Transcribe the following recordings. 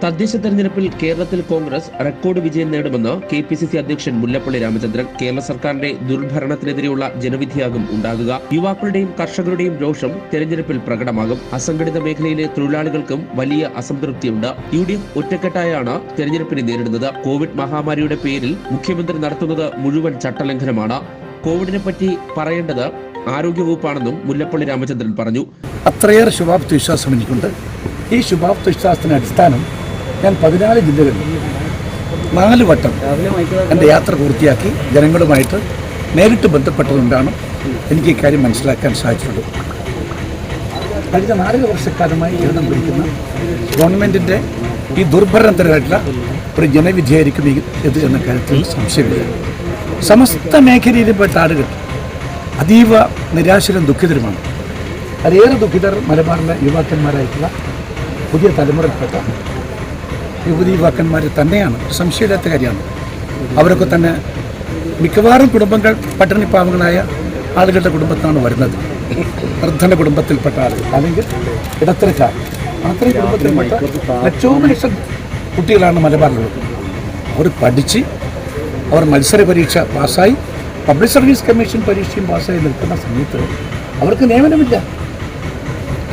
തദ്ദേശ തെരഞ്ഞെടുപ്പിൽ കേരളത്തിൽ കോൺഗ്രസ് റെക്കോർഡ് വിജയം നേടുമെന്ന് KPCC അധ്യക്ഷൻ മുല്ലപ്പള്ളി രാമചന്ദ്രൻ. കേരള സർക്കാരിന്റെ ദുർഭരണത്തിനെതിരെയുള്ള ജനവിധിയാകും ഉണ്ടാകുക. യുവാക്കളുടെയും കർഷകരുടെയും രോഷം തെരഞ്ഞെടുപ്പിൽ പ്രകടമാകും. അസംഘടിത മേഖലയിലെ തൊഴിലാളികൾക്കും വലിയ അസംതൃപ്തിയുണ്ട്. UDF ഒറ്റക്കെട്ടായാണ് തെരഞ്ഞെടുപ്പിനെ നേരിടുന്നത്. കോവിഡ് മഹാമാരിയുടെ പേരിൽ മുഖ്യമന്ത്രി നടത്തുന്നത് മുഴുവൻ ചട്ടലംഘനമാണ്. കോവിഡിനെ പറ്റി പറയേണ്ടത് ആരോഗ്യവകുപ്പാണെന്നും മുല്ലപ്പള്ളി രാമചന്ദ്രൻ പറഞ്ഞു. അത്രയേറെ ശുഭാപ്തി വിശ്വാസം എനിക്കുണ്ട്. ഈ ശുഭാപ്തി വിശ്വാസത്തിന് അടിസ്ഥാനം ഞാൻ 14 ജില്ലകളിൽ 4 വട്ടം എൻ്റെ യാത്ര പൂർത്തിയാക്കി ജനങ്ങളുമായിട്ട് നേരിട്ട് ബന്ധപ്പെട്ടതുകൊണ്ടാണ് എനിക്ക് ഇക്കാര്യം മനസ്സിലാക്കാൻ സാധിച്ചിട്ടുള്ളത്. കഴിഞ്ഞ 4 വർഷക്കാലമായി കേരളം ഭരിക്കുന്ന ഗവൺമെൻറ്റിൻ്റെ ഈ ദുർഭരണത്തിനായിട്ടുള്ള ഒരു ജനവിധിയായിരിക്കും ഇത് എന്ന കാര്യത്തിൽ സംശയമില്ല. സമസ്ത മേഖലയിൽപ്പെട്ട ആളുകൾ അതീവ നിരാശരും ദുഃഖിതരുമാണ്. അതിലേറെ ദുഃഖിതർ മലബാറിലെ യുവാക്കന്മാരായിട്ടുള്ള പുതിയ തലമുറയിൽപ്പെട്ട യുവതീ-യുവാക്കന്മാർ തന്നെയാണ്. സംശയമില്ലാത്ത കാര്യമാണ്. അവരൊക്കെ തന്നെ മിക്കവാറും കുടുംബങ്ങൾ പട്ടിണിപ്പാവങ്ങളായ ആളുകളുടെ കുടുംബത്താണ് വരുന്നത്. നിർധന കുടുംബത്തിൽപ്പെട്ട ആളുകൾ അല്ലെങ്കിൽ ഇടത്തരക്കാർ അത്രയും കുടുംബത്തിൽപ്പെട്ട ലക്ഷോപലക്ഷം കുട്ടികളാണ് മലബാറിലുള്ളത്. അവർ പഠിച്ച് അവർ മത്സര പരീക്ഷ പാസ്സായി പബ്ലിക് സർവീസ് കമ്മീഷൻ പരീക്ഷയും പാസ്സായി നിൽക്കുന്ന സമയത്ത് അവർക്ക് നിയമനമില്ല.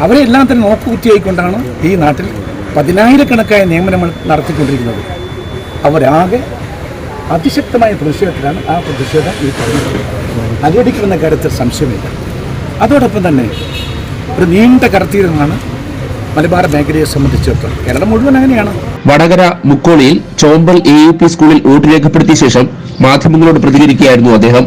അവരെല്ലാം തന്നെ നോക്കുകുത്തിയായിക്കൊണ്ടാണ് ഈ നാട്ടിൽ 10,000-കണക്കായ നിയമനങ്ങൾ നടത്തിക്കൊണ്ടിരിക്കുന്നത്. അവരാകെ അതിശക്തമായ പ്രതിഷേധത്തിലാണ്. ആ പ്രതിഷേധം ഈ തെരഞ്ഞെടുപ്പിൽ അലയടിക്കുമെന്ന കാര്യത്തിൽ സംശയമില്ല. അതോടൊപ്പം തന്നെ ഒരു നീണ്ട കർത്തീരമാണ് മലബാർ മേഖലയെ സംബന്ധിച്ചിടത്തോളം. കേരളം മുഴുവൻ അങ്ങനെയാണ്. വടകര മുക്കോളിയിൽ ചോമ്പൽ AUP സ്കൂളിൽ വോട്ട് രേഖപ്പെടുത്തിയ ശേഷം മാധ്യമങ്ങളോട് പ്രതികരിക്കുകയായിരുന്നു അദ്ദേഹം.